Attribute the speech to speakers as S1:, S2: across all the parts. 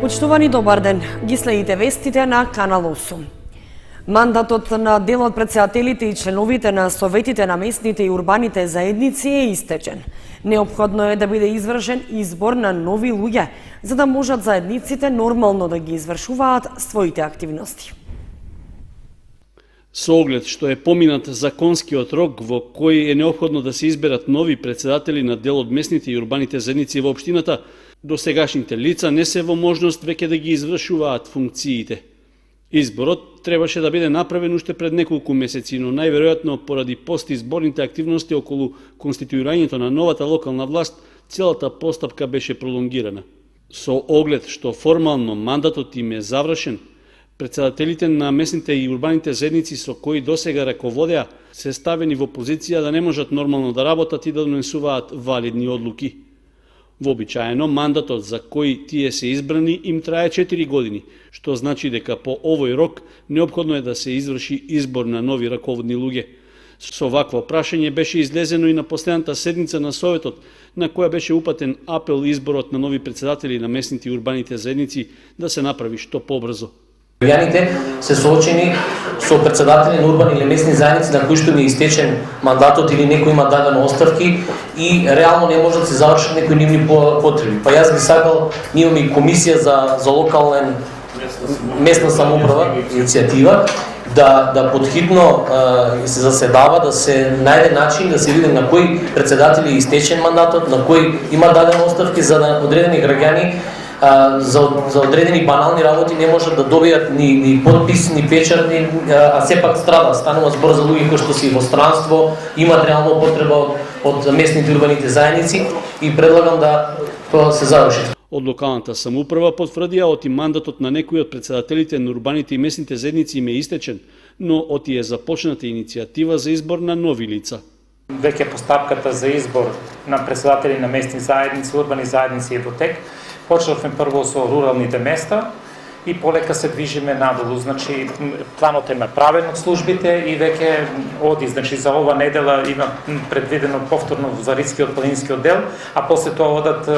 S1: Почитувани, добар ден. Ги следите вестите на Канал 8. Мандатот на дел од претседателите и членовите на советите на местните и урбаните заедници е истечен. Неопходно е да биде извршен избор на нови луѓе, за да можат заедниците нормално да ги извршуваат своите активности.
S2: Со оглед што е поминат законскиот рок во кој е неопходно да се изберат нови претседатели на дел од местните и урбаните заедници во општината, досегашните лица не се во можност веќе да ги извршуваат функциите. Изборот требаше да биде направен уште пред неколку месеци, но најверојатно поради постизборните активности околу конституирањето на новата локална власт, целата постапка беше пролонгирана. Со оглед што формално мандатот им е завршен, претседателите на местните и урбаните заедници со кои досега раководеа се ставени во позиција да не можат нормално да работат и да донесуваат валидни одлуки. Вообичаено, мандатот за кој тие се избрани им трае 4 години, што значи дека по овој рок неопходно е да се изврши избор на нови раководни луѓе. Со вакво прашање беше излезено и на последната седница на Советот, на која беше упатен апел изборот на нови претседатели на местните и урбаните заедници да се направи што побрзо.
S3: Граѓаните се соочени со претседатели на урбани или местни заедници на кои што им е истечен мандатот или некој има дадено оставки и реално не може да се завршат некои нивни потреби. Па јас би сакал, ние имаме и комисија за локална местна самоуправа, иницијатива, да подхитно се заседава, да се најде начин да се види на кои претседатели е истечен мандатот, на кои има дадено оставки за одредени граѓани. За одредени банални работи не можат да добијат ни подпис, ни печат, а сепак страда. Станува збор за луѓе кои што си во странство, имат реално потреба од местните урбаните заедници и предлагам да тоа се заврши.
S2: Од локалната самоуправа потврдија оти мандатот на некои од претседателите на урбаните и местните заедници им е истечен, но оти е започната иницијатива за избор на нови лица.
S4: Веќе постапката за избор на претседатели на местни заедници, урбани заедници е во тек. Почнавме прво со руралните места и полека се движиме надолу. Значи, планот е направен од службите и веќе оди. Значи, за ова недела има предвидено повторно за Ридскиот планински оддел, а после тоа одат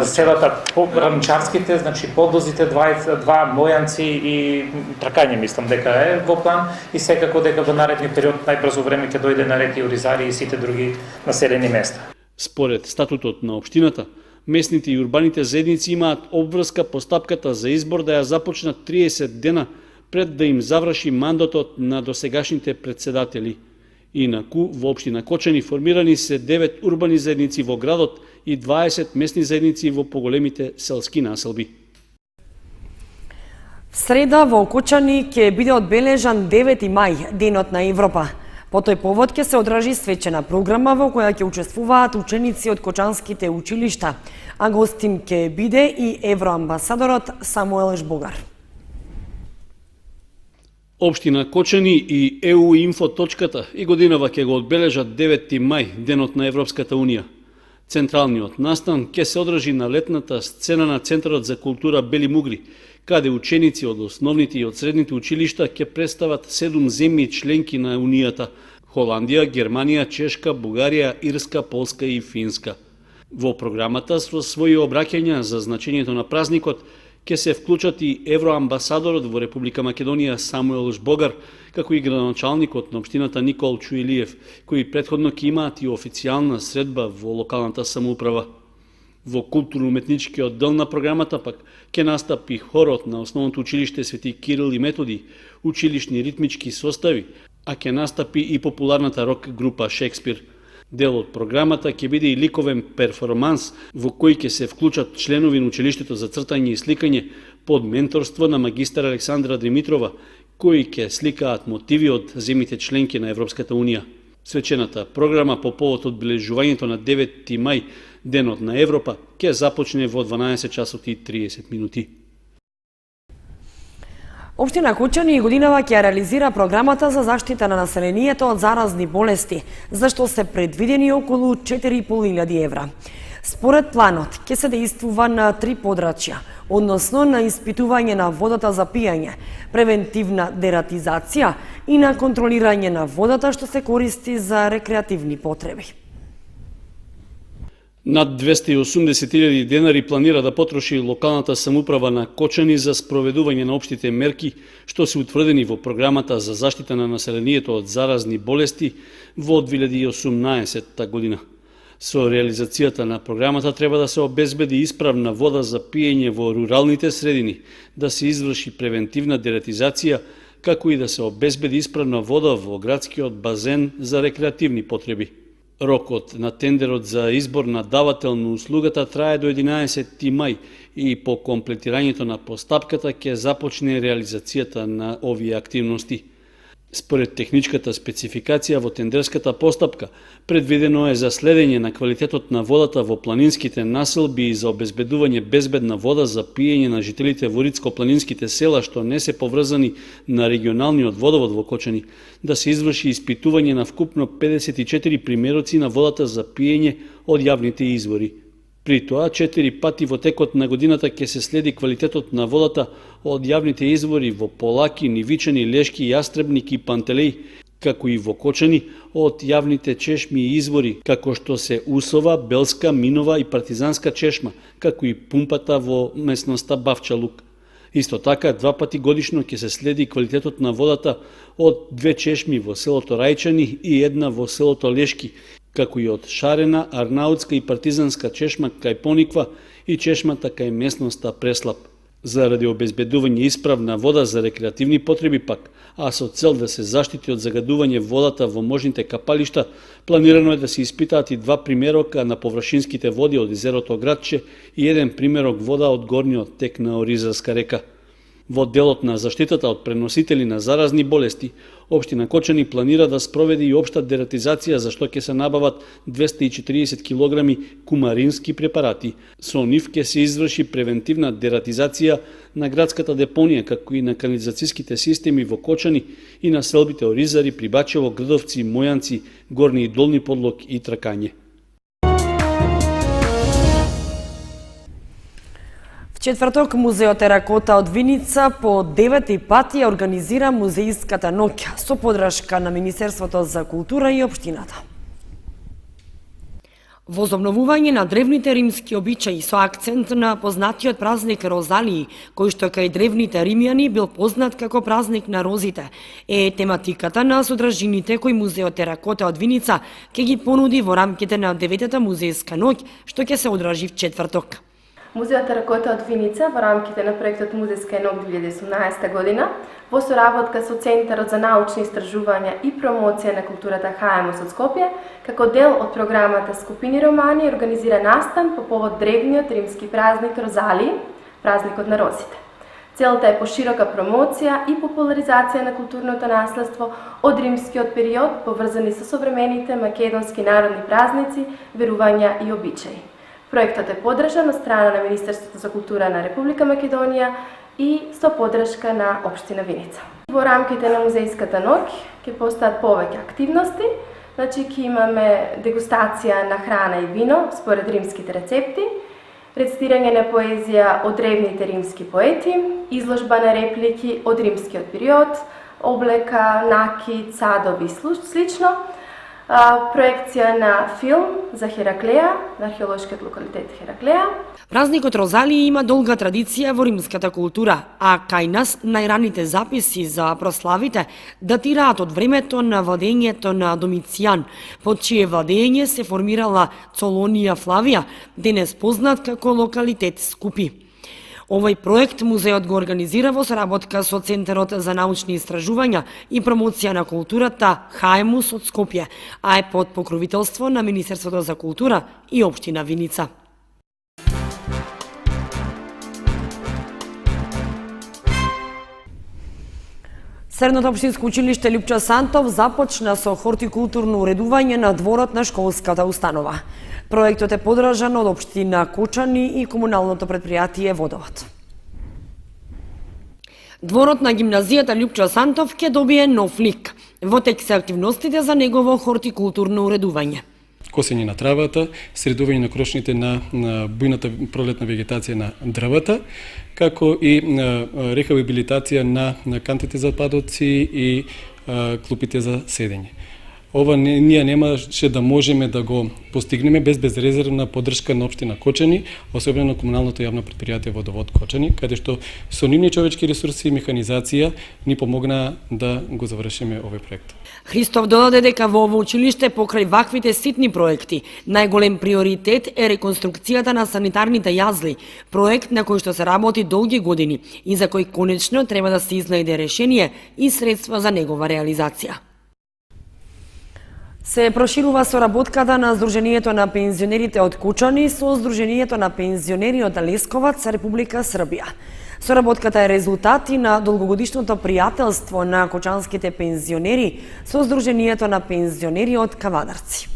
S4: селата ранчарските, значи подлозите, два Мојанци и Тракање, мислам дека е во план и секако дека во наредниот период најбрзо време ќе дојде на ред и Оризари и сите други населени места.
S2: Според статутот на општината, местните и урбаните заедници имаат обврска постапката за избор да ја започнат 30 дена пред да им заврши мандатот на досегашните претседатели. Инаку, во општина Кочани формирани се 9 урбани заедници во градот и 20 местни заедници во поголемите селски населби.
S1: В среда во Кочани ќе биде одбележан 9 мај, Денот на Европа. По тој повод ќе се одржи свечена програма во која ќе учествуваат ученици од кочанските училишта, а гостин ќе биде и евроамбасадорот Самуел Жбогар.
S2: Општина Кочани и EU Info точката и годинава ќе го одбележат 9 мај, Денот на Европската Унија. Централниот настан ќе се одржи на летната сцена на Центарот за култура Бели Мугри, каде ученици од основните и од средните училишта ќе представат 7 земји членки на Унијата – Холандија, Германија, Чешка, Бугарија, Ирска, Полска и Финска. Во програмата со своји обраќања за значењето на празникот ќе се вклучат и евроамбасадорот во Република Македонија Самуел Жбогар, како и градоначалникот на општината Никол Чуилиев, кои претходно ќе имаат и официјална средба во локалната самоуправа. Во културно-уметничкиот дел на програмата пак ќе настапи хорот на основното училиште Свети Кирил и Методи, училишни ритмички состави, а ќе настапи и популарната рок група Шекспир. Дел од програмата ќе биде и ликовен перформанс во кој ќе се вклучат членови на училиштето за цртање и сликање под менторство на магистар Александра Димитрова, кои ќе сликаат мотиви од земјите членки на Европската Унија. Свечената програма по повод одбележувањето на 9 мај, Денот на Европа, ќе започне во 12 часот и 30 минути.
S1: Општина Кочани годинава ќе реализира програмата за заштита на населението од заразни болести, за што се предвидени околу 4.500 евра. Според планот ќе се действува на 3 подрачја, односно на испитување на водата за пиење, превентивна дератизација и на контролирање на водата што се користи за рекреативни потреби.
S2: Над 280.000 денари планира да потроши локалната самоуправа на Кочани за спроведување на општите мерки што се утврдени во програмата за заштита на населението од заразни болести во 2018 година. Со реализацијата на програмата треба да се обезбеди исправна вода за пиење во руралните средини, да се изврши превентивна дератизација, како и да се обезбеди исправна вода во градскиот базен за рекреативни потреби. Рокот на тендерот за избор на давател на услугата трае до 11 мај и по комплетирањето на постапката ќе започне реализацијата на овие активности. Според техничката спецификација во тендерската постапка, предвидено е за следење на квалитетот на водата во планинските населби и за обезбедување безбедна вода за пиење на жителите во ридско-планинските села што не се поврзани на регионалниот водовод во Кочани, да се изврши испитување на вкупно 54 примероци на водата за пиење од јавните извори. При тоа, 4 пати во текот на годината ќе се следи квалитетот на водата од јавните извори во Полаки, Нивичани, Лешки, Јастребник и Пантелеј, како и во Кочани од јавните чешми и извори, како што се Усова, Белска, Минова и Партизанска чешма, како и пумпата во местноста Бавчалук. Исто така, 2 пати годишно ќе се следи квалитетот на водата од 2 чешми во селото Рајчани и 1 во селото Лешки, како и од Шарена, Арнаутска и Партизанска чешма кај Пониква и чешмата кај местноста Преслап. Заради обезбедување исправна вода за рекреативни потреби пак, а со цел да се заштити од загадување водата во можните капалишта, планирано е да се испитаат и 2 примерока на површинските води од езерото Градче и 1 примерок вода од горниот тек на Оризарска река. Во делот на заштитата од преносители на заразни болести, Општина Кочани планира да спроведи и општа дератизација за што ќе се набават 240 килограми кумарински препарати. Со нив ќе се изврши превентивна дератизација на градската депонија, како и на канализацијските системи во Кочани и на селбите Оризари, Прибачево, Грдовци, Мојанци, Горни и Долни Подлог и Тракање.
S1: Четврток музеот Теракота од Виница по 9-ти пат ја организира музеиската ноќ со подршка на Министерството за култура и општината. Возобновување на древните римски обичаи со акцент на познатиот празник Розалии, кој што кај древните римјани бил познат како празник на розите, е тематиката на содржините кои музеот Теракота од Виница ќе ги понуди во рамките на 9-та музеиска ноќ што ќе се одржи в четврток.
S5: Музеот Теракота од Виница во рамките на проектот Музејска ноќ 2018 година во соработка со Центарот за научни истражувања и промоција на културата ХМУС од Скопје, како дел од програмата Скупини романи, организира настан по повод древниот римски празник Розалии, празникот на розите. Целта е поширока промоција и популаризација на културното наследство од римскиот период, поврзани со современите македонски народни празници, верувања и обичаи. Проектот е подржан од страна на Министерството за култура на Република Македонија и со подршка на Општина Виница. Во рамките на музејската ноќ ќе постојат повеќе активности, ќе имаме дегустација на храна и вино според римските рецепти, рецитирање на поезија од древните римски поети, изложба на реплики од римскиот период, облека, накид, садови и слично, проекција на филм за Хераклеја, на археолошкиот локалитет Хераклеја.
S1: Празникот Розалија има долга традиција во римската култура, а кај нас најраните записи за прославите датираат од времето на владењето на Домицијан, под чие владење се формирала Цолонија Флавија, денес познат како локалитет Скупи. Овој проект музеот го организира во соработка со Центарот за научни истражувања и промоција на културата ХМУС од Скопје, а е под покровителство на Министерството за култура и Општина Виница. Средното општинско училиште Лјупчо Сантов започна со хортикултурно уредување на дворот на школската установа. Проектот е подржан од Општина Кочани и комуналното претпријатие Водовод. Дворот на гимназијата Лјупчо Сантов ќе добие нов лик. Во тек се активностите за негово хортикултурно уредување.
S6: Косење на травата, средување на крошните на бујната пролетна вегетација на дрвата, како и рехабилитација на кантите за отпадоци и клупите за седење. ова ние немаше да можеме да го постигнеме без безрезервна поддршка на општина Кочани, особено на комуналното јавно предпријатие Водовод Кочани, каде што со нивни човечки ресурси и механизација ни помогна да го завршиме овој проект.
S1: Христов додаде дека во ово училиште покрај ваквите ситни проекти, најголем приоритет е реконструкцијата на санитарните јазли, проект на кој што се работи долги години и за кој конечно треба да се изнајде решение и средства за негова реализација. Се проширува соработката на Сдруженијето на пензионерите од Кучани со Сдруженијето на пензионери од Лесковац, Република Србија. Соработката е резултат и на долгогодишното пријателство на кочанските пензионери со Сдруженијето на пензионери од Кавадарци.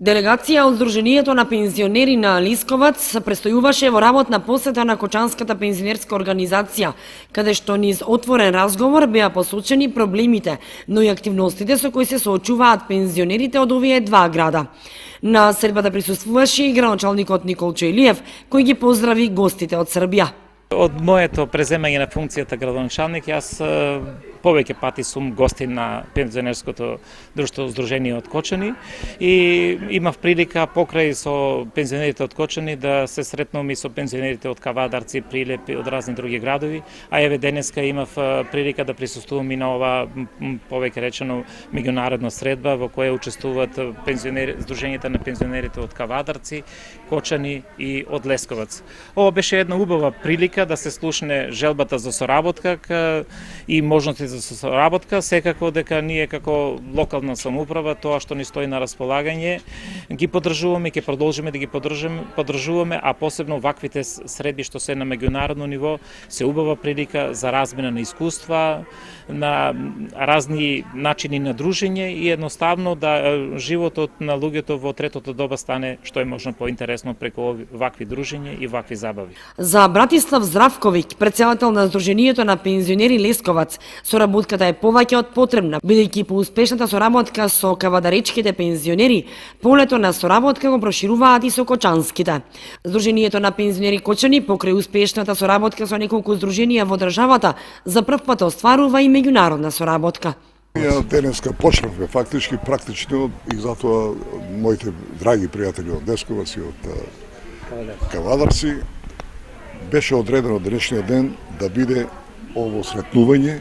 S1: Делегација од Сдруженијето на пензионери на Лисковац престојуваше во работна посета на Кочанската пензионерска организација, каде што низ отворен разговор беа посочени проблемите, но и активностите со кои се соочуваат пензионерите од овие два града. На средбата присуствуваше и градоначалникот Николчо Илиев, кој ги поздрави гостите од Србија.
S4: Од моето преземање на функцијата градоначалник, јас повеќе пати сум гостин на пензионерското друштво Сдружение од Кочани и имав прилика покрај со пензионерите од Кочани да се сретнам и со пензионерите од Кавадарци, Прилеп и од разни други градови, а еве денеска имав прилика да присуствувам и на ова повеќе речено меѓународна средба во која учествуваат Сдруженијата на пензионерите од Кавадарци, Кочани и од Лесковац. Ова беше една убава прилика да се слушне желбата за соработка и можности за соработка, секако дека ние како локална самоуправа тоа што ни стои на располагање ги поддржуваме, ќе продолжиме да ги поддржуваме, а посебно ваквите средби што се на меѓународно ниво се убава прилика за размена на искуства, на разни начини на дружење и едноставно да животот на луѓето во третото доба стане што е можно поинтересно преку вакви дружења и вакви забави.
S1: За Братислав Здравковиќ, претседател на Сдруженијето на пензионери Лесковац, соработката е повеќе од потребна, бидејќи по успешната соработка со кавадаречките пензионери, полето на соработка го прошируваат и со кочанските. Сдруженијето на пензионери Кочани покрај успешната соработка со неколку здруженија во државата за прв пат остварува и меѓународна соработка.
S7: Ние денеска почнавме фактички, практично и затоа моите драги пријатели од Лесковац и од Кавадарци беше одредено денешниот ден да биде ово сретнување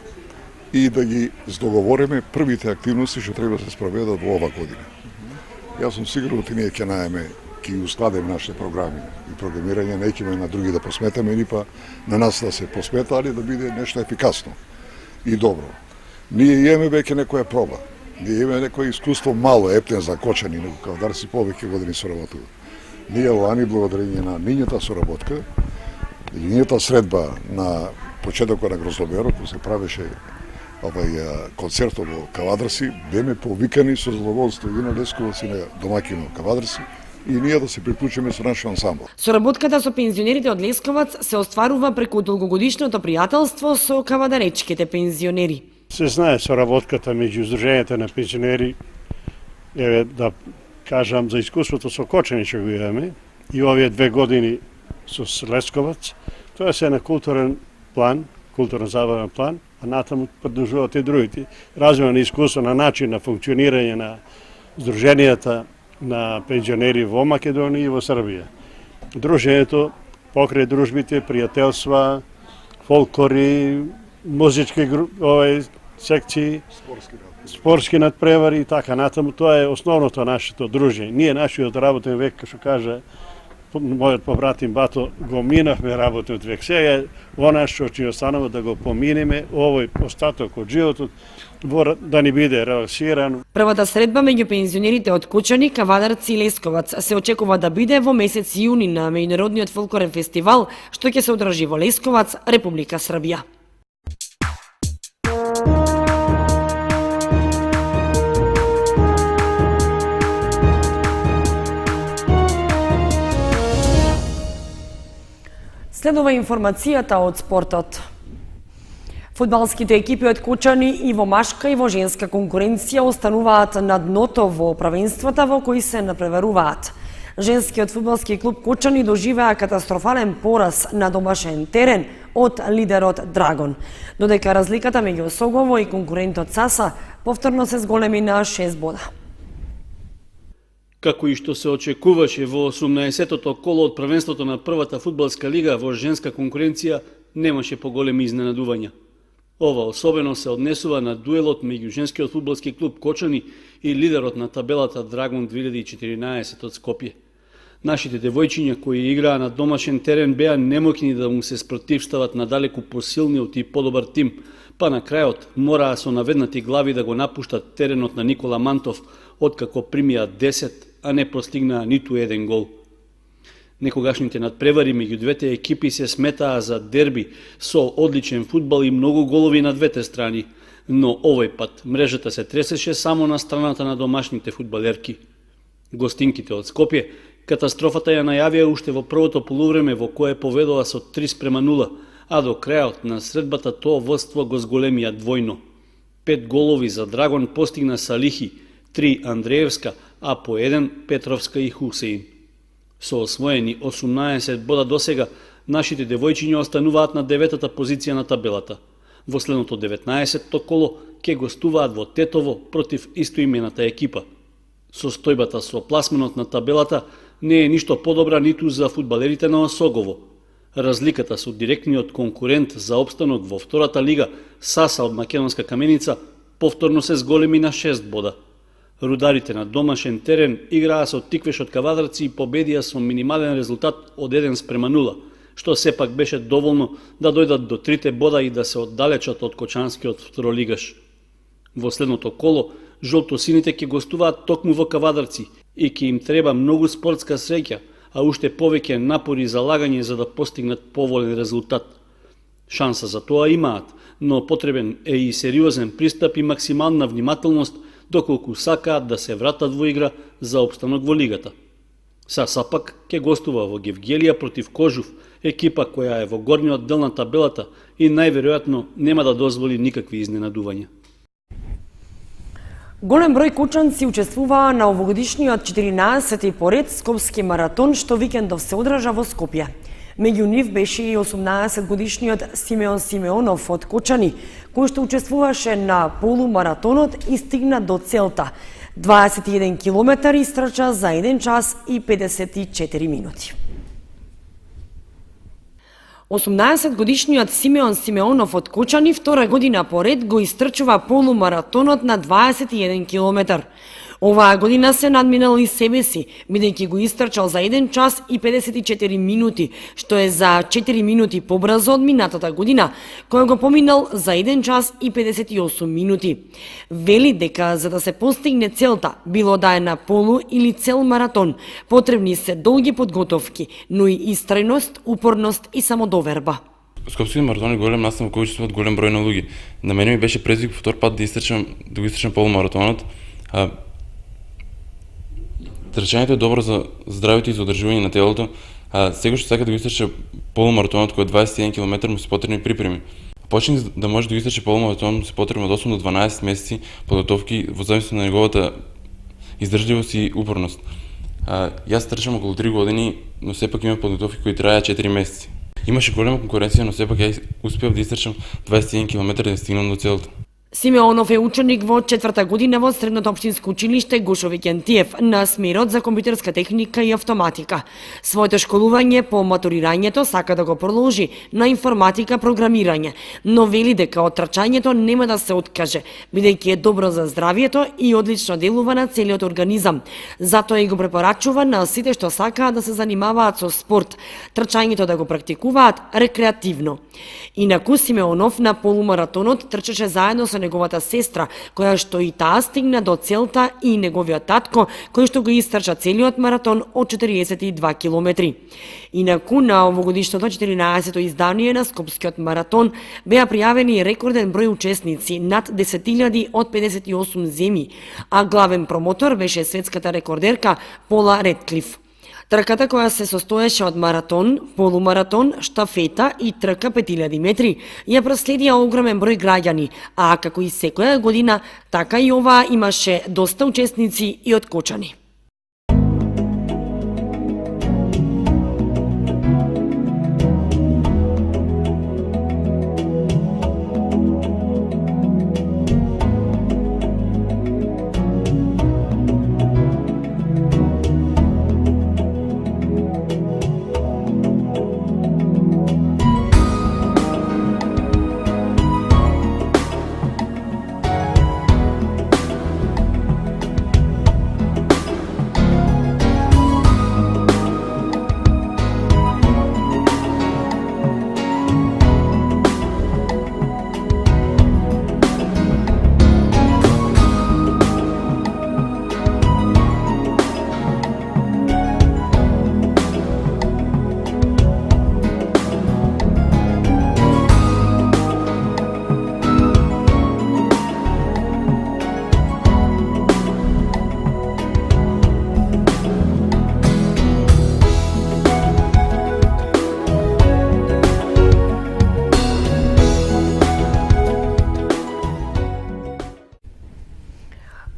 S7: и да ги здоговориме првите активности што треба да се спроведат во ова година. Јас сум сигурен дека ние ќе најме, ќе ускладиме нашите програми и програмирање, не ќе на други да посметаме, ни па на нас да се посмета, али да биде нешто ефикасно и добро. Ние имаме веќе некоја проба. Ние имаме некој искуство мало, ептен за Кочани, него Кавадарци повеќе години соработува. Ние лани благодарение на нињата соработка, нињата средба на почетокот на Гроздоберот, кога се правеше концертот во Кавадарци, беме повикани со задоволство и на Лесковац и на домаќино Кавадарци и ние да се приклучиме со нашиот ансамбл.
S1: Соработката со пензионерите од Лесковац се остварува преку долгогодишното пријателство со кавадаречките пензионери.
S8: Се знае соработката меѓу Сдруженијата на пензионери, еве да кажам за искуството со Кочани што го имаме и овие 2 години со Лесковац, тоа се на културен план, културно-забавен план, а натаму продолжуваат и другите. Размена на искуство на начин на функционирање на Сдруженијата на пензионери во Македонија и во Србија. Дружењето покрај дружбите, пријателства, фолклори, музички секции, спортски надпревари и така натаму, тоа е основното нашето дружење. Ние нашиот работен век, што кажа мојот побратим Бато, го минавме работниот век. Сега она што ќе останува да го поминеме, овој остаток од животот, да ни биде релаксиран.
S1: Првата средба меѓу пензионерите од Кучани, Кавадарци и Лесковац се очекува да биде во месец јуни на меѓународниот фолклорен фестивал, што ќе се одржи во Лесковац, Република Србија. Следува информацијата од спортот. Фудбалските екипи од Кучани и во машка и во женска конкуренција остануваат на дното во правенствата во кои се напреваруваат. Женскиот фудбалски клуб Кучани доживеа катастрофален пораз на домашен терен од лидерот Драгон, додека разликата меѓу Согово и конкурентот Саса повторно се зголеми на 6 бода.
S2: Како и што се очекуваше во 18-тото коло од првенството на првата фудбалска лига во женска конкуренција, немаше поголеми изненадувања. Ова особено се однесува на дуелот меѓу женскиот фудбалски клуб Кочани и лидерот на табелата Драгон 2014 од Скопје. Нашите девојчиња кои играа на домашен терен беа немоќни да му се спротивстават на далеку посилниот и подобар тим, па на крајот мораа со наведнати глави да го напуштат теренот на Никола Мантов, откако примија 10, а не постигнаа ниту еден гол. Некогашните надпревари меѓу двете екипи се сметаа за дерби со одличен фудбал и многу голови на двете страни, но овој пат мрежата се тресеше само на страната на домашните фудбалерки. Гостинките од Скопје катастрофата ја најавија уште во првото полувреме во кое поведува со 3:0, а до крајот на средбата тоа водство го зголемија двојно. 5 голови за Драгон постигна Салихи, 3 Андреевска, а по 1 Петровска и Хусеин. Со освоени 18 бода досега, нашите девојчиња остануваат на 9-та позиција на табелата. Во следното 19-то коло ќе гостуваат во Тетово против истоимената екипа. Состојбата со пласменот на табелата не е ништо подобра ниту за фудбалерите на Осогово. Разликата со директниот конкурент за опстанок во втората лига, Саса од Македонска Каменица, повторно се зголеми на 6 бода. Рударите на домашен терен играа со Тиквеш од Кавадарци и победија со минимален резултат од 1:0, што сепак беше доволно да дојдат до 3 бода и да се оддалечат од кочанскиот второлигаш. Во следното коло, жолтосините ќе гостуваат токму во Кавадарци и ќе им треба многу спортска среќа, а уште повеќе напори и залагање за да постигнат поволен резултат. Шанса за тоа имаат, но потребен е и сериозен пристап и максимална внимателност доколку сакаат да се вратат во игра за опстанок во лигата. Саса пак ќе гостува во Гевгелија против Кожув, екипа која е во горниот дел на табелата и најверојатно нема да дозволи никакви изненадувања.
S1: Голем број кучанци учествуваа на овогодишниот 14-ти поред Скопски маратон што викендов се одржа во Скопје. Меѓу нив беше и 18-годишниот Симеон Симеонов од Кочани, кој што учествуваше на полумаратонот и стигна до целта. 21 километар истрча за 1 час и 54 минути. 18-годишниот Симеон Симеонов од Кочани втора година поред го истрчува полумаратонот на 21 километар. Оваа година се надминал и себе си, бидејќи го истрчал за 1 час и 54 минути, што е за 4 минути побрзо од минатата година, која го поминал за 1 час и 58 минути. Вели дека за да се постигне целта, било да е на полу или цел маратон, потребни се долги подготовки, но и истрајност, упорност и самодоверба.
S9: Скопскиот маратон е голем настан во кој учествуваат голем број на луѓе. На мене ми беше предизвик втор пат да го истрчам полумаратонот. Трчањето е добро за здравјето и за одржување на телото, а секој што сака да го истрча полумаратонот кој е 21 км му се потребни припреми. Почни да може да го истрча полумаратон му се потребно од 8 до 12 месеци подготовки во зависност на неговата издржливост и упорност. Јас трчам околу 3 години, но сепак имам подготовки кои траја 4 месеци. Имаше голема конкуренција, но сепак ја успеав да истрчам 21 км да стигнам до целта.
S1: Симеонов е ученик во 4-та година во Средното општинско училиште Гошо Викентиев на смерот за компјутерска техника и автоматика. Своето школување по матурирањето сака да го продолжи на информатика програмирање, но вели дека од трчањето нема да се откаже, бидејќи е добро за здравието и одлично делува на целиот организам. Затоа и го препорачува на сите што сакаат да се занимаваат со спорт, трчањето да го практикуваат рекреативно. Инаку Симеонов на полумаратонот трчаше заедно со неговата сестра, која што и таа стигна до целта, и неговиот татко, кој што го истрча целиот маратон од 42 километри. Инаку на овогодишното 14-то издание на Скопскиот маратон беа пријавени рекорден број учесници, над 10.000 од 58 земји, а главен промотор беше светската рекордерка Пола Редклиф. Трката која се состоеше од маратон, полумаратон, штафета и трка 5000 метри ја проследија огромен број граѓани, а како и секоја година, така и оваа имаше доста учесници и од Кочани.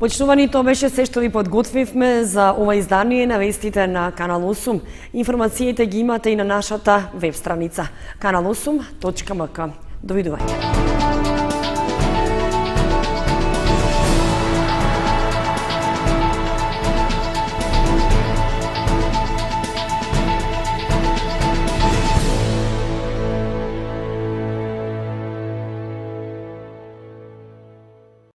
S1: Почнувани, тоа беше се што ви подготвивме за ова издание на вестите на Канал 8. Информациите ги имате и на нашата веб страница kanal8.mk. Довидување.